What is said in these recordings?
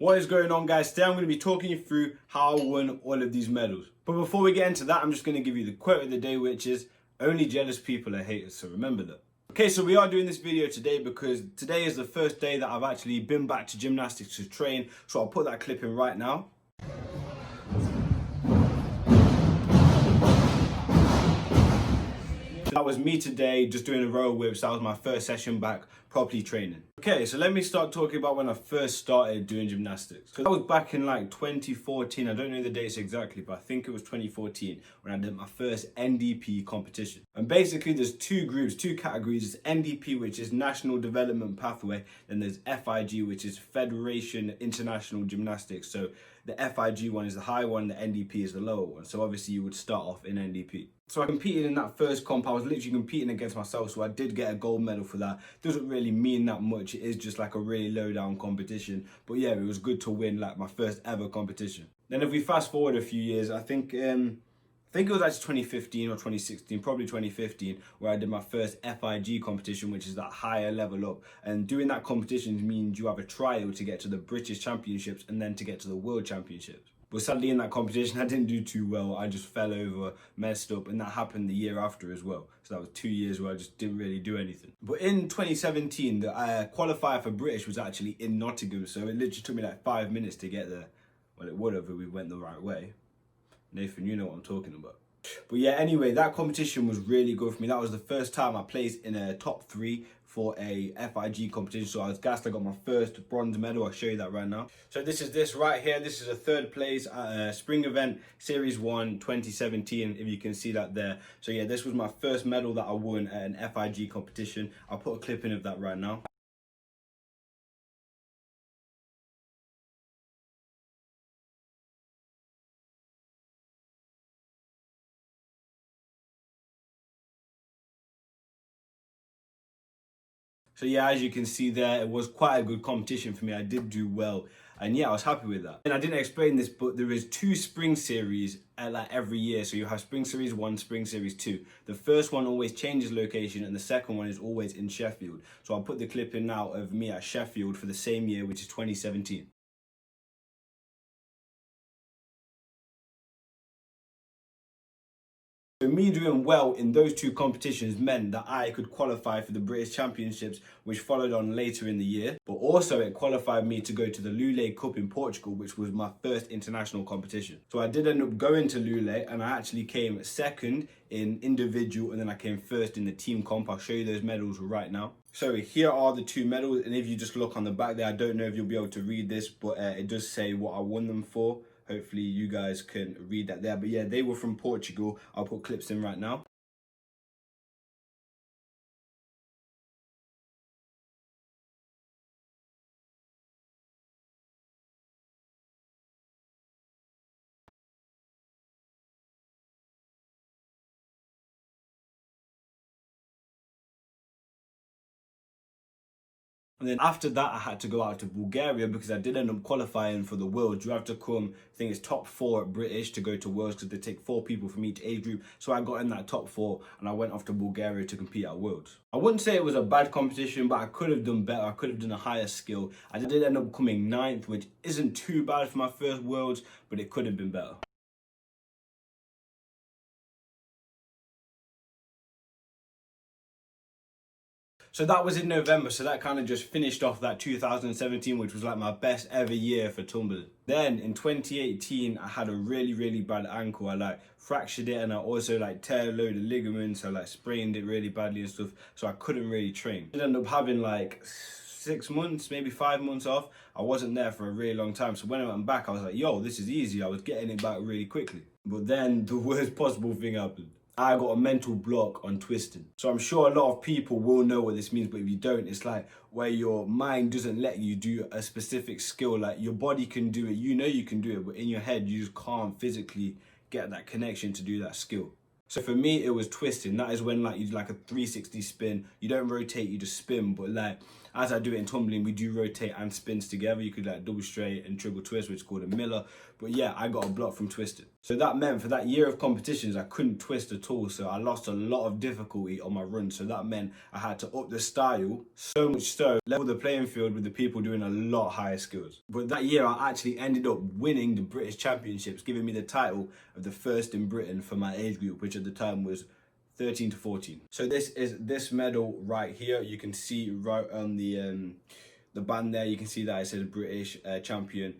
What is going on, guys? Today I'm going to be talking you through how I won all of these medals. But before we get into that, I'm just going to give you the quote of the day, which is, "Only jealous people are haters," so remember that. Okay, so we are doing this video today because today is the first day that I've actually been back to gymnastics to train, so I'll put that clip in right now. That was me today, just doing a row whips. That was my first session back properly training. Okay, so let me start talking about when I first started doing gymnastics. So that was back in like 2014. I don't know the dates exactly, but I think it was 2014 when I did my first NDP competition. And basically there's two groups, two categories. There's NDP, which is National Development Pathway. Then there's FIG, which is Federation International Gymnastics. So the FIG one is the high one, the NDP is the lower one. So obviously you would start off in NDP. So I competed in that first comp. I was literally competing against myself, so I did get a gold medal for that. Doesn't really mean that much. It is just like a really low down competition. But yeah, it was good to win like my first ever competition. Then if we fast forward a few years, I think it was actually 2015 or 2016, probably 2015, where I did my first FIG competition, which is that higher level up. And doing that competition means you have a trial to get to the British Championships and then to get to the World Championships. But sadly in that competition, I didn't do too well. I just fell over, messed up, and that happened the year after as well. So that was 2 years where I just didn't really do anything. But in 2017, the qualifier for British was actually in Nottingham. So it literally took me like 5 minutes to get there. Well, it would have if we went the right way. Nathan, you know what I'm talking about. But yeah, anyway, that competition was really good for me. That was the first time I placed in a top 3 for a FIG competition. So I was gassed. I got my first bronze medal. I'll show you that right now. So this is this right here. This is a 3rd place at Spring Event Series 1 2017, if you can see that there. So yeah, this was my first medal that I won at an FIG competition. I'll put a clip in of that right now. So yeah, as you can see there, it was quite a good competition for me. I did do well. And yeah, I was happy with that. And I didn't explain this, but there is 2 spring series like every year. So you have Spring Series 1, Spring Series 2. The first one always changes location and the second one is always in Sheffield. So I'll put the clip in now of me at Sheffield for the same year, which is 2017. So me doing well in those 2 competitions meant that I could qualify for the British Championships, which followed on later in the year. But also it qualified me to go to the Lule Cup in Portugal, which was my first international competition. So I did end up going to Lule and I actually came 2nd in individual and then I came 1st in the team comp. I'll show you those medals right now. So here are the 2 medals, and if you just look on the back there, I don't know if you'll be able to read this, but it does say what I won them for. Hopefully you guys can read that there. But yeah, they were from Portugal. I'll put clips in right now. And then after that, I had to go out to Bulgaria because I did end up qualifying for the Worlds. You have to come, I think it's top 4 at British to go to Worlds because they take 4 people from each age group. So I got in that top 4 and I went off to Bulgaria to compete at Worlds. I wouldn't say it was a bad competition, but I could have done better. I could have done a higher skill. I did end up coming 9th, which isn't too bad for my first Worlds, but it could have been better. So that was in November, so that kind of just finished off that 2017, which was like my best ever year for tumbling. Then in 2018, I had a really bad ankle. I like fractured it and I also like tear a load of ligaments. I like sprained it really badly and stuff, so I couldn't really train. I ended up having like 6 months, maybe 5 months off. I wasn't there for a really long time, so when I went back, I was like, yo, this is easy. I was getting it back really quickly. But then the worst possible thing happened. I got a mental block on twisting. So I'm sure a lot of people will know what this means, but if you don't, it's like where your mind doesn't let you do a specific skill. Like your body can do it, you know you can do it, but in your head, you just can't physically get that connection to do that skill. So for me, it was twisting. That is when like you do like a 360 spin. You don't rotate, you just spin. But like as I do it in tumbling, we do rotate and spins together. You could like double straight and triple twist, which is called a miller. But yeah, I got a block from twisting. So that meant for that year of competitions, I couldn't twist at all. So I lost a lot of difficulty on my run. So that meant I had to up the style, so much so, level the playing field with the people doing a lot higher skills. But that year I actually ended up winning the British Championships, giving me the title of the first in Britain for my age group, which at the time was 13 to 14. So this is this medal right here. You can see right on the band there, you can see that it says British champion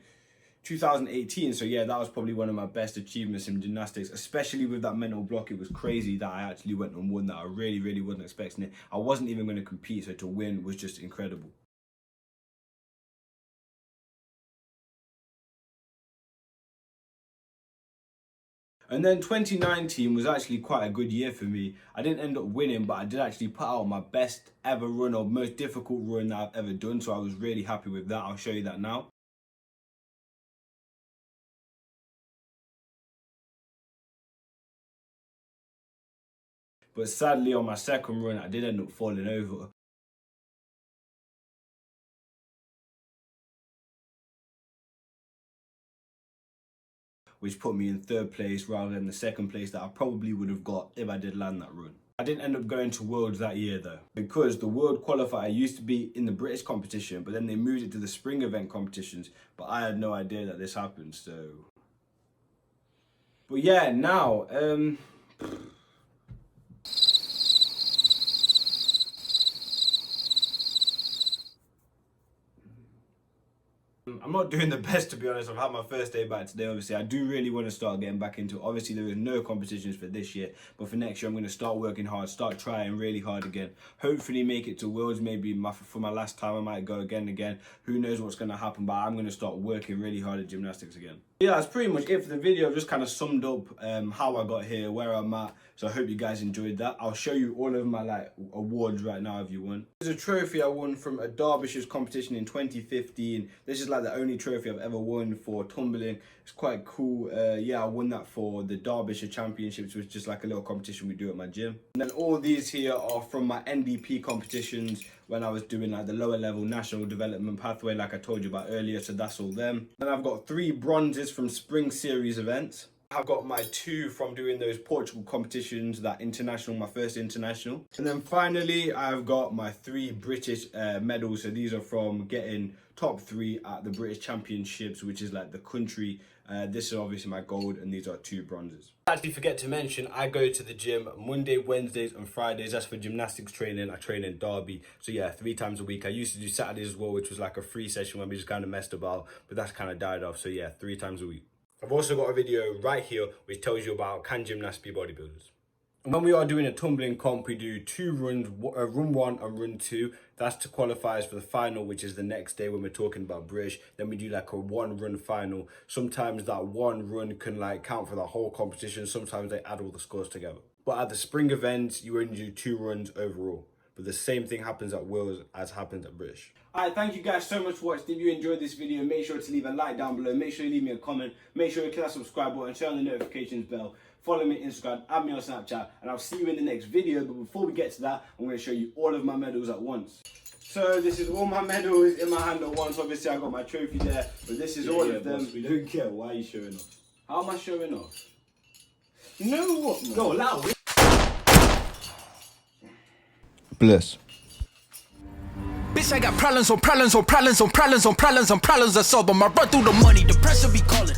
2018. So yeah, that was probably one of my best achievements in gymnastics, especially with that mental block. It was crazy that I actually went and won that. I really wasn't expecting it. I wasn't even going to compete, so to win was just incredible. And then 2019 was actually quite a good year for me. I didn't end up winning, but I did actually put out my best ever run, or most difficult run that I've ever done. So I was really happy with that. I'll show you that now. But sadly on my second run, I did end up falling over. Which put me in third place rather than the second place that I probably would have got if I did land that run. I didn't end up going to Worlds that year though, because the World Qualifier used to be in the British competition, but then they moved it to the spring event competitions, but I had no idea that this happened, so. But yeah, now, I'm not doing the best, to be honest. I've had my first day back today. Obviously, I do really want to start getting back into it. Obviously, there is no competitions for this year, but for next year, I'm going to start working hard, start trying really hard again. Hopefully make it to Worlds. Maybe for my last time, I might go again. Who knows what's going to happen, but I'm going to start working really hard at gymnastics again. Yeah, that's pretty much it for the video. I've just kind of summed up how I got here, where I'm at. So I hope you guys enjoyed that. I'll show you all of my awards right now if you want. There's a trophy I won from a Derbyshire's competition in 2015. This is like the only trophy I've ever won for tumbling. It's quite cool. Yeah, I won that for the Derbyshire Championships, which is just like a little competition we do at my gym. And then all these here are from my NDP competitions when I was doing like the lower level national development pathway like I told you about earlier, so that's all them. Then I've got 3 bronzes from spring series events. I've got my 2 from doing those Portugal competitions, that international, my first international. And then finally, I've got my 3 British medals. So these are from getting top 3 at the British Championships, which is like the country. This is obviously my gold, and these are 2 bronzes. Actually, forget to mention, I go to the gym Monday, Wednesdays and Fridays. That's for gymnastics training. I train in Derby. So yeah, 3 times a week. I used to do Saturdays as well, which was like a free session where we just kind of messed about, but that's kind of died off. So yeah, 3 times a week. I've also got a video right here which tells you about can gymnasts be bodybuilders. And when we are doing a tumbling comp, we do 2 runs, run 1 and run 2. That's to qualify us for the final, which is the next day when we're talking about British. Then we do like a 1 run final. Sometimes that 1 run can like count for the whole competition. Sometimes they add all the scores together. But at the spring events, you only do 2 runs overall. But the same thing happens at Worlds as happens at British. Alright, thank you guys so much for watching. If you enjoyed this video, make sure to leave a like down below. Make sure you leave me a comment. Make sure you click that subscribe button, turn on the notifications bell. Follow me on Instagram, add me on Snapchat, and I'll see you in the next video. But before we get to that, I'm going to show you all of my medals at once. So this is all my medals in my hand at once. Obviously, I got my trophy there, but this is all of them. Boss, we don't care. Why are you showing off? How am I showing off? You know what, man? Go loud. Bless. Bitch, I got problems on problems on problems on problems on problems on problems. I solve them. I run through the money. The pressure be calling.